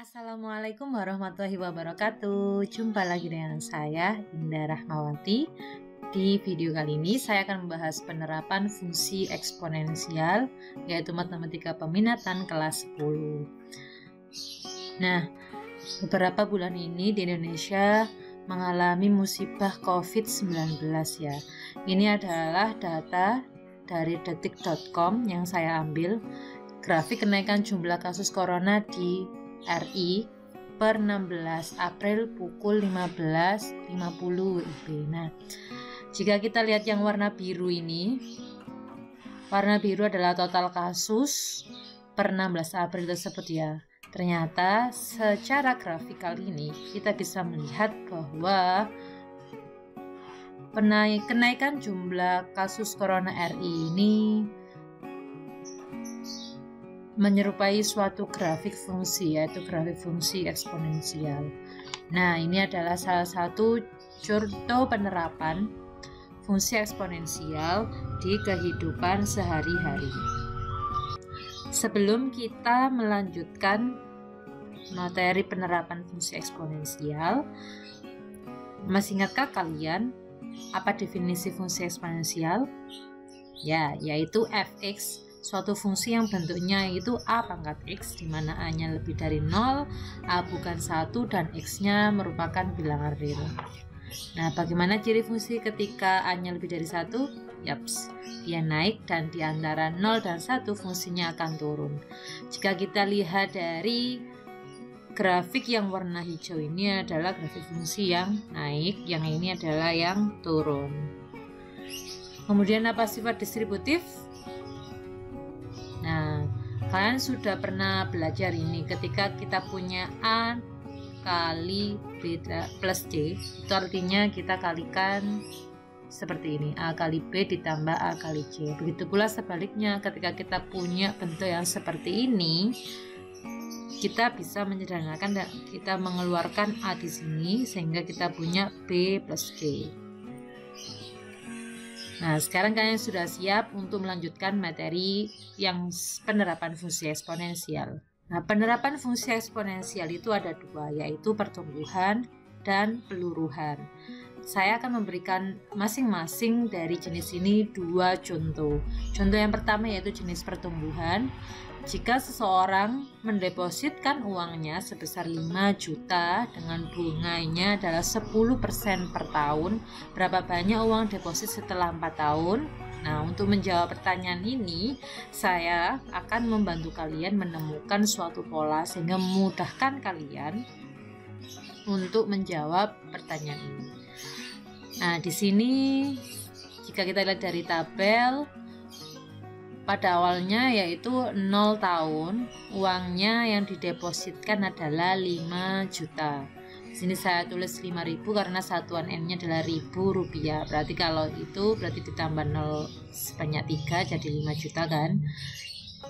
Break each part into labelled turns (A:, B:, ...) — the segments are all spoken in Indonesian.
A: Assalamualaikum warahmatullahi wabarakatuh. Jumpa lagi dengan saya, Indah Rahmawati. Di video kali ini saya akan membahas penerapan fungsi eksponensial, yaitu matematika peminatan kelas 10. Nah, beberapa bulan ini di Indonesia mengalami musibah COVID-19 ya. Ini adalah data dari detik.com yang saya ambil. Grafik kenaikan jumlah kasus corona di RI per 16 April pukul 15.50 WIB. Nah, jika kita lihat yang warna biru ini, warna biru adalah total kasus per 16 April tersebut ya. Ternyata secara grafikal ini kita bisa melihat bahwa kenaikan jumlah kasus corona RI ini menyerupai suatu grafik fungsi, yaitu grafik fungsi eksponensial. Nah, ini adalah salah satu contoh penerapan fungsi eksponensial di kehidupan sehari-hari. Sebelum kita melanjutkan materi penerapan fungsi eksponensial, masih ingatkah kalian apa definisi fungsi eksponensial? Ya, yaitu fx, suatu fungsi yang bentuknya itu a pangkat x, di mana a-nya lebih dari 0, a bukan 1, dan x-nya merupakan bilangan real. Nah, bagaimana ciri fungsi ketika a-nya lebih dari 1? Yaps, dia naik, dan di antara 0 dan 1 fungsinya akan turun. Jika kita lihat dari grafik yang warna hijau ini adalah grafik fungsi yang naik, yang ini adalah yang turun. Kemudian apa sifat distributif? Nah, kalian sudah pernah belajar ini ketika kita punya A kali B plus C, itu artinya kita kalikan seperti ini, A kali B ditambah A kali C. Begitu pula sebaliknya, ketika kita punya bentuk yang seperti ini, kita bisa menyederhanakan dan kita mengeluarkan A di sini sehingga kita punya B plus C. Nah, sekarang kalian sudah siap untuk melanjutkan materi yang penerapan fungsi eksponensial. Nah, penerapan fungsi eksponensial itu ada dua, yaitu pertumbuhan dan peluruhan. Saya akan memberikan masing-masing dari jenis ini dua contoh. Contoh yang pertama yaitu jenis pertumbuhan. Jika seseorang mendepositkan uangnya sebesar 5 juta dengan bunganya adalah 10% per tahun, berapa banyak uang deposit setelah 4 tahun? Nah, untuk menjawab pertanyaan ini, saya akan membantu kalian menemukan suatu pola sehingga memudahkan kalian untuk menjawab pertanyaan ini. Nah, di sini jika kita lihat dari tabel, pada awalnya yaitu 0 tahun, uangnya yang didepositkan adalah 5 juta. Di sini saya tulis 5.000 karena satuan N-nya adalah ribu rupiah. Berarti kalau itu berarti ditambah 0 sebanyak 3 jadi 5 juta kan.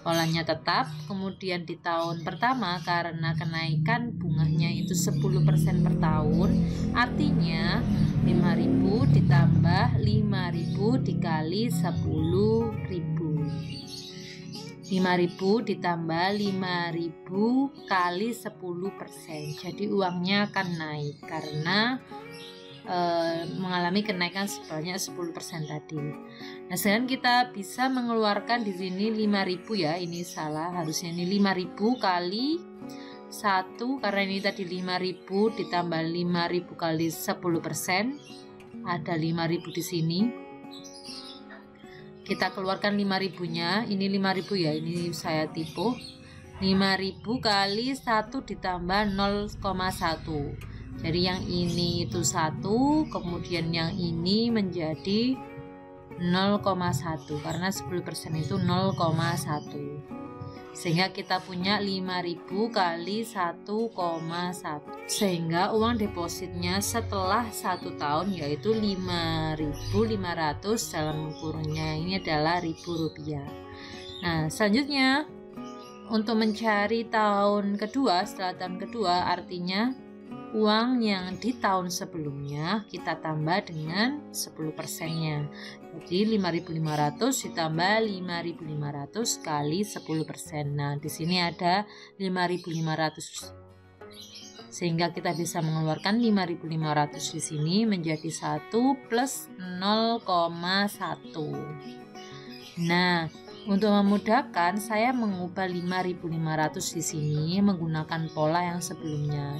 A: Polanya tetap. Kemudian di tahun pertama karena kenaikan bunganya itu 10% per tahun, artinya 5.000 ditambah 5.000 dikali 10.000. 5.000 ditambah 5.000 kali 10%. Jadi uangnya akan naik karena mengalami kenaikan sebanyak 10% tadi. Nah, sekarang kita bisa mengeluarkan di sini 5.000 ya. Ini salah, harusnya ini 5.000 kali 1 karena ini tadi 5.000 ditambah 5.000 kali 10%. Ada 5.000 di sini. Kita keluarkan 5.000-nya. Ini 5.000 ya, ini saya tipu. 5.000 kali 1 ditambah 0,1. Jadi yang ini itu 1, kemudian yang ini menjadi 0,1 karena 10% itu 0,1. Sehingga kita punya 5.000 kali 1,1. Sehingga uang depositnya setelah 1 tahun yaitu 5.500 dalam kurungnya ini adalah Rp1.000. Nah, selanjutnya untuk mencari tahun kedua, setelah tahun kedua artinya uang yang di tahun sebelumnya kita tambah dengan 10%-nya. Jadi 5.500 ditambah 5.500 kali 10%. Nah, di sini ada 5.500 Sehingga kita bisa mengeluarkan 5.500 di sini menjadi 1 plus 0,1. Nah, untuk memudahkan saya mengubah 5.500 di sini menggunakan pola yang sebelumnya.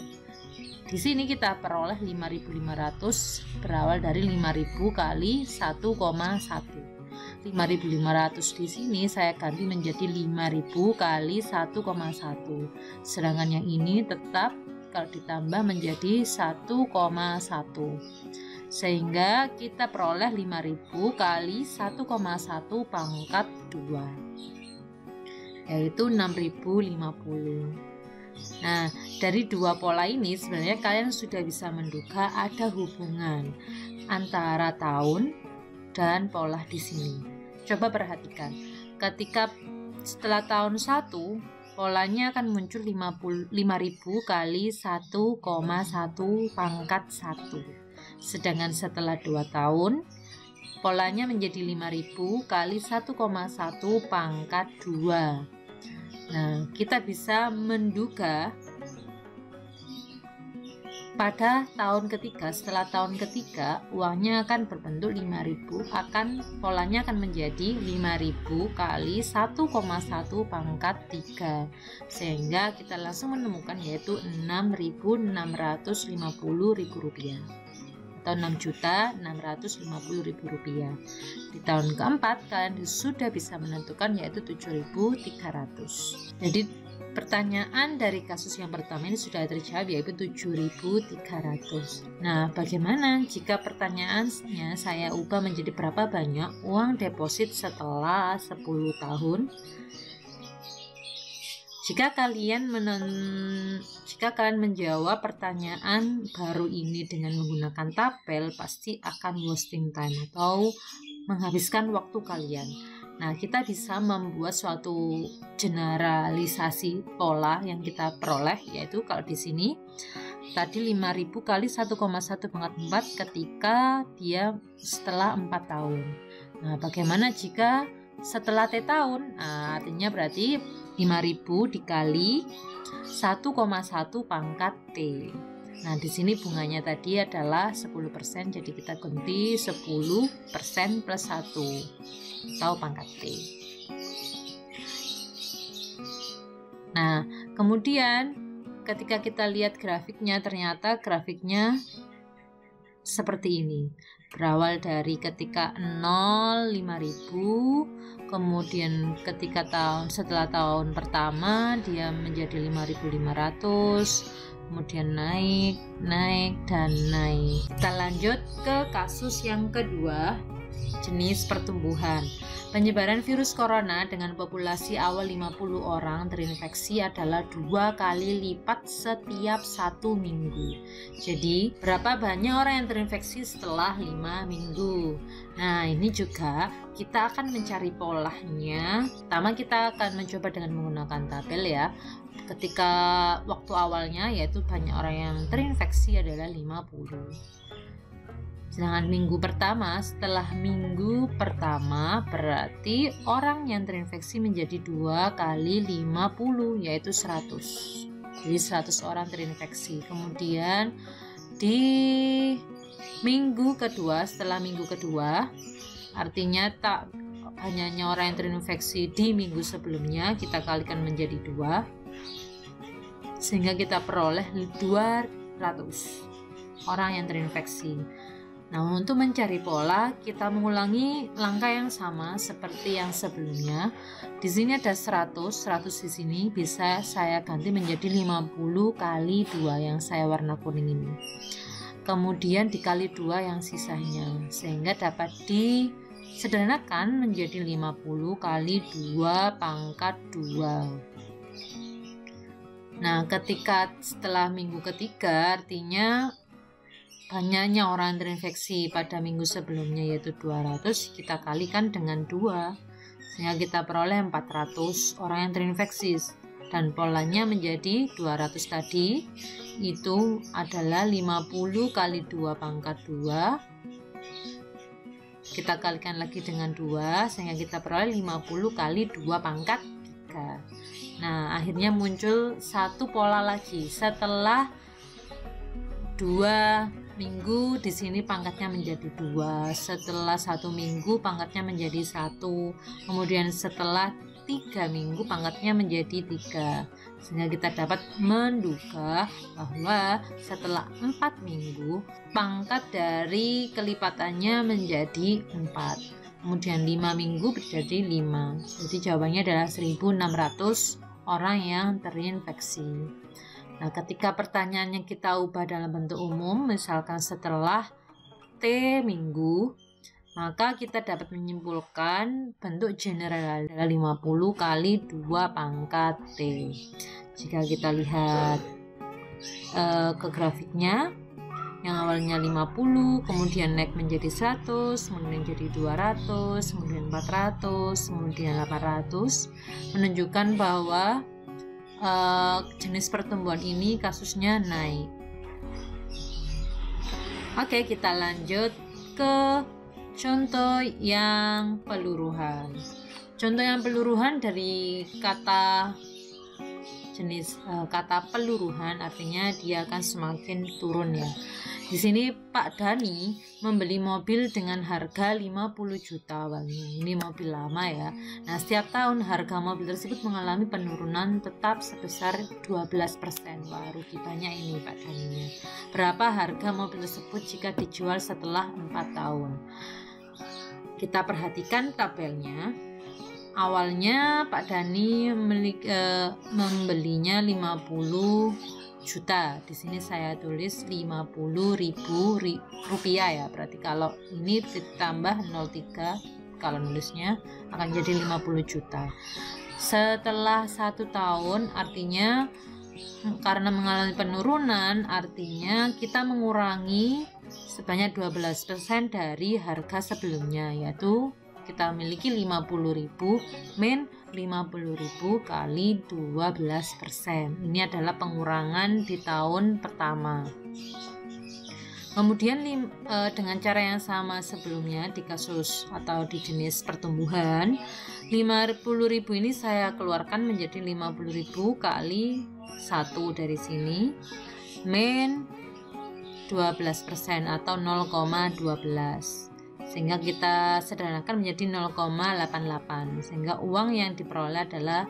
A: Di sini kita peroleh 5.500 berawal dari 5.000 kali 1,1. 5.500 di sini saya ganti menjadi 5.000 kali 1,1. Sedangkan yang ini tetap kalau ditambah menjadi 1,1. Sehingga kita peroleh 5.000 kali 1,1 pangkat 2, yaitu 6.050. Nah, dari dua pola ini sebenarnya kalian sudah bisa menduga ada hubungan antara tahun dan pola di sini. Coba perhatikan, ketika setelah tahun 1, polanya akan muncul 5.000 kali 1,1 pangkat 1. Sedangkan setelah 2 tahun, polanya menjadi 5.000 kali 1,1 pangkat 2. Nah, kita bisa menduga pada tahun ketiga, setelah tahun ketiga, uangnya akan berbentuk 5.000, polanya akan menjadi 5.000 kali 1,1 pangkat 3. Sehingga kita langsung menemukan yaitu Rp6.650.000 atau Rp6.650.000. Di tahun keempat kalian sudah bisa menentukan yaitu 7.300. Jadi pertanyaan dari kasus yang pertama ini sudah terjawab yaitu 7.300. Nah, bagaimana jika pertanyaannya saya ubah menjadi berapa banyak uang deposit setelah 10 tahun? Jika kalian menjawab pertanyaan baru ini dengan menggunakan tabel, pasti akan wasting time atau menghabiskan waktu kalian. Nah, kita bisa membuat suatu generalisasi pola yang kita peroleh, yaitu kalau di sini tadi 5.000 kali 1,1 pangkat 4 ketika dia setelah 4 tahun. Nah, bagaimana jika setelah T tahun? Nah, artinya berarti 5.000 dikali 1,1 pangkat T. Nah, di sini bunganya tadi adalah 10%, jadi kita ganti 10% plus 1 atau pangkat T. Nah, kemudian ketika kita lihat grafiknya, ternyata grafiknya seperti ini. Berawal dari ketika 0, 5.000, kemudian ketika setelah tahun pertama dia menjadi 5.500, kemudian naik dan naik. Kita lanjut ke kasus yang kedua, jenis pertumbuhan. Penyebaran virus corona dengan populasi awal 50 orang terinfeksi adalah 2 kali lipat setiap 1 minggu. Jadi, berapa banyak orang yang terinfeksi setelah 5 minggu? Nah, ini juga kita akan mencari polanya. Pertama, kita akan mencoba dengan menggunakan tabel ya. Ketika waktu awalnya yaitu banyak orang yang terinfeksi adalah 50. Sedangkan minggu pertama, setelah minggu pertama berarti orang yang terinfeksi menjadi 2 kali 50 yaitu 100. Jadi 100 orang terinfeksi. Kemudian di minggu kedua, setelah minggu kedua, artinya tak banyaknya orang yang terinfeksi di minggu sebelumnya, kita kalikan menjadi 2. Sehingga kita peroleh 200 orang yang terinfeksi. Nah, untuk mencari pola, kita mengulangi langkah yang sama seperti yang sebelumnya. Di sini ada 100 di sini bisa saya ganti menjadi 50 kali 2 yang saya warna kuning ini. Kemudian dikali 2 yang sisanya, sehingga dapat disederhanakan menjadi 50 kali 2 pangkat 2. Nah, ketika setelah minggu ketiga, artinya banyaknya orang terinfeksi pada minggu sebelumnya yaitu 200, kita kalikan dengan 2 sehingga kita peroleh 400 orang yang terinfeksi, dan polanya menjadi 200 tadi itu adalah 50 kali 2 pangkat 2, kita kalikan lagi dengan 2 sehingga kita peroleh 50 kali 2 pangkat 3. Nah, akhirnya muncul satu pola lagi setelah 2 minggu di sini pangkatnya menjadi 2, setelah 1 minggu pangkatnya menjadi 1, kemudian setelah 3 minggu pangkatnya menjadi 3, sehingga kita dapat menduga bahwa setelah 4 minggu pangkat dari kelipatannya menjadi 4, kemudian 5 minggu menjadi 5. Jadi jawabannya adalah 1.600 orang yang terinfeksi. Nah, ketika pertanyaannya kita ubah dalam bentuk umum, misalkan setelah T minggu, maka kita dapat menyimpulkan bentuk general adalah 50 kali 2 pangkat T. Jika kita lihat ke grafiknya, yang awalnya 50, kemudian naik menjadi 100, kemudian jadi 200, kemudian 400, kemudian 800, menunjukkan bahwa jenis pertumbuhan ini kasusnya naik. Oke, kita lanjut ke contoh yang peluruhan. Contoh yang peluruhan dari kata jenis kata peluruhan artinya dia akan semakin turun ya. Di sini Pak Dani membeli mobil dengan harga 50 juta awalnya. Ini mobil lama ya. Nah, setiap tahun harga mobil tersebut mengalami penurunan tetap sebesar 12%. Wah, rugi banyak ini Pak Daninya. Berapa harga mobil tersebut jika dijual setelah 4 tahun? Kita perhatikan tabelnya. Awalnya Pak Dani membelinya 50 juta. Di sini saya tulis 50.000 rupiah ya. Berarti kalau ini ditambah 03 kalau nulisnya akan jadi 50 juta. Setelah 1 tahun artinya karena mengalami penurunan artinya kita mengurangi sebanyak 12% dari harga sebelumnya, yaitu kita memiliki 50.000 min 50.000 kali 12%. Ini adalah pengurangan di tahun pertama. Kemudian dengan cara yang sama sebelumnya di kasus atau di jenis pertumbuhan, 50.000 ini saya keluarkan menjadi 50.000 kali 1 dari sini min 12% atau 0,12, sehingga kita sederhanakan menjadi 0,88, sehingga uang yang diperoleh adalah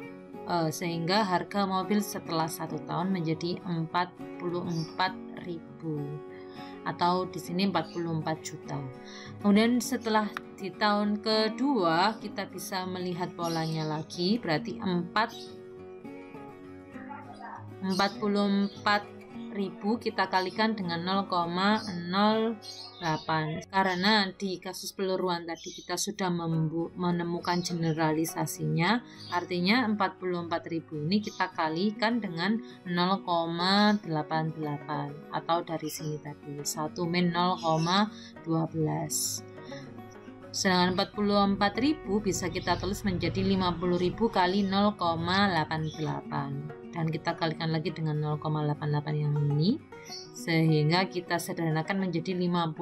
A: sehingga harga mobil setelah 1 tahun menjadi 44.000 atau di sini 44 juta. Kemudian setelah di tahun kedua kita bisa melihat polanya lagi, berarti 44.000 kita kalikan dengan 0,08, karena di kasus peluruhan tadi kita sudah menemukan generalisasinya, artinya 44.000 ini kita kalikan dengan 0,88 atau dari sini tadi 1 min 0,12. Sedangkan 44.000 bisa kita tulis menjadi 50.000 kali 0,88 dan kita kalikan lagi dengan 0,88 yang ini, sehingga kita sederhanakan menjadi 50.000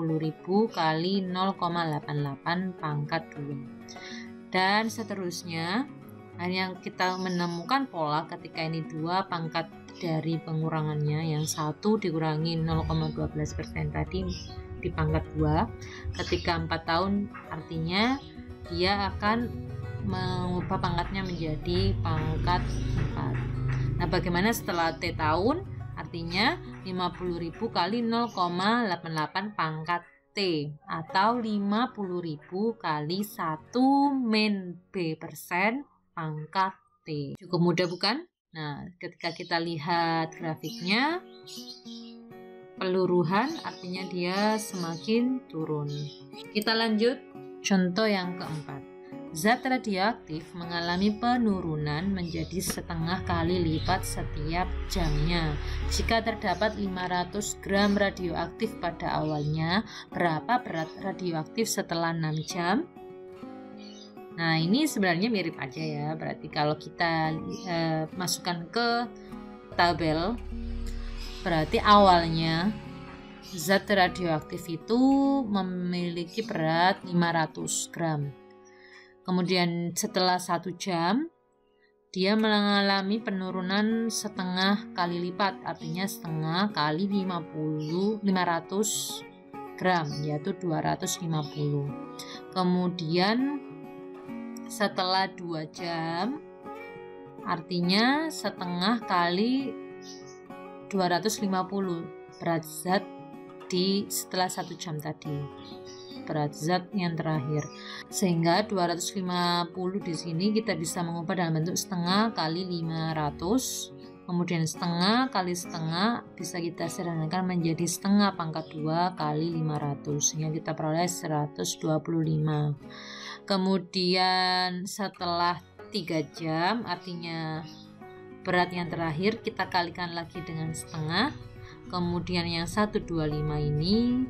A: kali 0,88 pangkat 2 dan seterusnya. Yang kita menemukan pola ketika ini 2 pangkat dari pengurangannya, yang 1 dikurangi 0,12% tadi di pangkat 2 ketika 4 tahun, artinya dia akan mengubah pangkatnya menjadi pangkat 4. Nah, bagaimana setelah T tahun? Artinya 50.000 kali 0,88 pangkat T atau 50.000 kali 1 min B persen pangkat T. Cukup mudah bukan? Nah, ketika kita lihat grafiknya, peluruhan artinya dia semakin turun. Kita lanjut contoh yang keempat. Zat radioaktif mengalami penurunan menjadi setengah kali lipat setiap jamnya. Jika terdapat 500 gram radioaktif pada awalnya, berapa berat radioaktif setelah 6 jam? Nah, ini sebenarnya mirip aja ya. Berarti kalau kita masukkan ke tabel, berarti awalnya zat radioaktif itu memiliki berat 500 gram. Kemudian setelah 1 jam dia mengalami penurunan setengah kali lipat, artinya setengah kali 500 gram, yaitu 250. Kemudian setelah 2 jam, artinya setengah kali 250 berat zat setelah 1 jam tadi, berat zat yang terakhir. Sehingga 250 di sini kita bisa mengubah dalam bentuk setengah kali 500, kemudian setengah kali setengah bisa kita sederhanakan menjadi setengah pangkat 2 kali 500, sehingga kita peroleh 125. Kemudian setelah 3 jam, artinya berat yang terakhir kita kalikan lagi dengan setengah. Kemudian yang 125 ini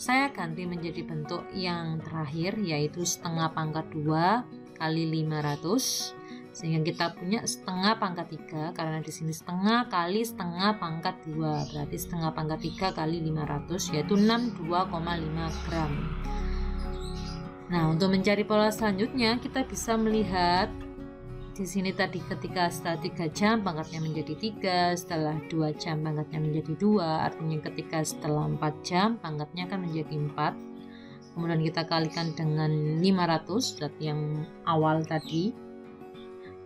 A: saya ganti menjadi bentuk yang terakhir, yaitu setengah pangkat 2 kali 500, sehingga kita punya setengah pangkat 3, karena di sini setengah kali setengah pangkat 2 berarti setengah pangkat 3 kali 500, yaitu 62,5 gram. Nah, untuk mencari pola selanjutnya kita bisa melihat di sini tadi ketika setelah 3 jam pangkatnya menjadi 3, setelah 2 jam pangkatnya menjadi 2, artinya ketika setelah 4 jam pangkatnya akan menjadi 4. Kemudian kita kalikan dengan 500 zat yang awal tadi.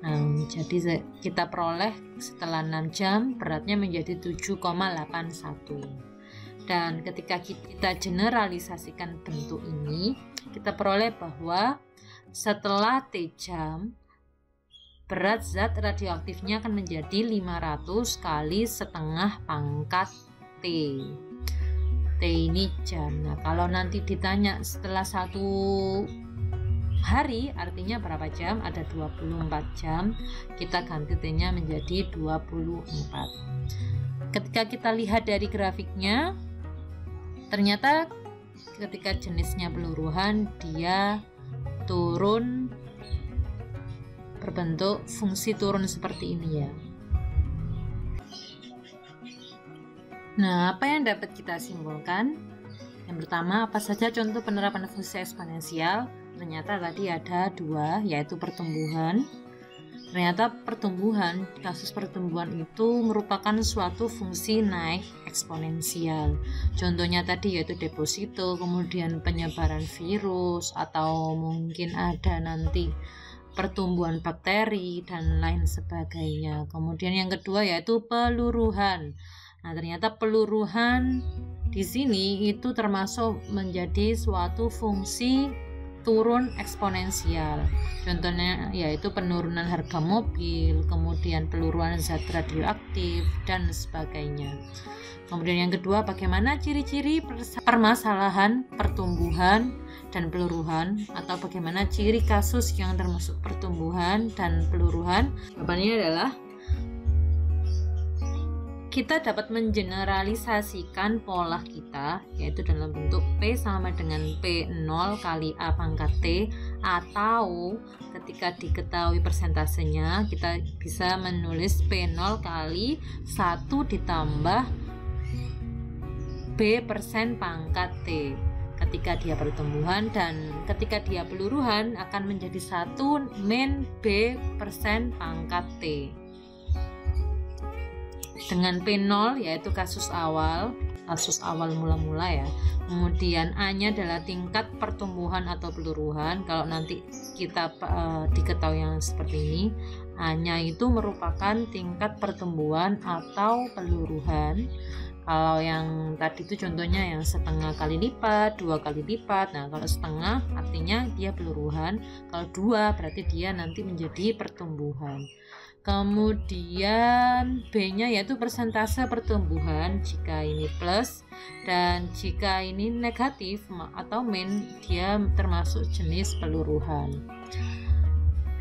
A: Nah, jadi kita peroleh setelah 6 jam beratnya menjadi 7,81. Dan ketika kita generalisasikan bentuk ini, kita peroleh bahwa setelah T jam berat zat radioaktifnya akan menjadi 500 kali setengah pangkat T. T ini jam. Nah, kalau nanti ditanya setelah 1 hari, artinya berapa jam? Ada 24 jam. Kita ganti T-nya menjadi 24. Ketika kita lihat dari grafiknya, ternyata ketika jenisnya peluruhan dia turun berbentuk fungsi turun seperti ini ya. Nah, apa yang dapat kita simpulkan? Yang pertama, apa saja contoh penerapan fungsi eksponensial? Ternyata tadi ada 2, yaitu pertumbuhan. Ternyata kasus pertumbuhan itu merupakan suatu fungsi naik eksponensial. Contohnya tadi yaitu deposito, kemudian penyebaran virus, atau mungkin ada nanti pertumbuhan bakteri dan lain sebagainya. Kemudian yang kedua yaitu peluruhan. Nah, ternyata peluruhan di sini itu termasuk menjadi suatu fungsi turun eksponensial. Contohnya yaitu penurunan harga mobil, kemudian peluruhan zat radioaktif dan sebagainya. Kemudian yang kedua, bagaimana ciri-ciri permasalahan pertumbuhan dan peluruhan, atau bagaimana ciri kasus yang termasuk pertumbuhan dan peluruhan? Jawabannya adalah kita dapat mengeneralisasikan pola kita, yaitu dalam bentuk P sama dengan P0 kali A pangkat T, atau ketika diketahui persentasenya kita bisa menulis P0 kali 1 ditambah B persen pangkat T ketika dia pertumbuhan, dan ketika dia peluruhan akan menjadi 1 min B persen pangkat T. Dengan P0 yaitu kasus awal mula-mula ya. Kemudian A-nya adalah tingkat pertumbuhan atau peluruhan. Kalau nanti kita diketahui yang seperti ini, A-nya itu merupakan tingkat pertumbuhan atau peluruhan. Kalau yang tadi itu contohnya yang setengah kali lipat, 2 kali lipat. Nah, kalau setengah artinya dia peluruhan, kalau 2 berarti dia nanti menjadi pertumbuhan. Kemudian B-nya yaitu persentase pertumbuhan jika ini plus, dan jika ini negatif atau min, dia termasuk jenis peluruhan.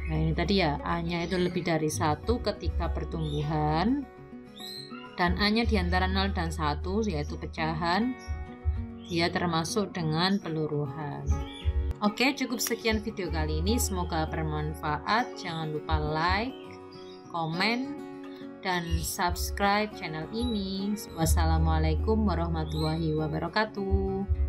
A: Nah, ini tadi ya, A-nya itu lebih dari 1 ketika pertumbuhan, dan A-nya di antara 0 dan 1 yaitu pecahan, dia termasuk dengan peluruhan. Oke, cukup sekian video kali ini, semoga bermanfaat. Jangan lupa like, komen, dan subscribe channel ini. Wassalamualaikum warahmatullahi wabarakatuh.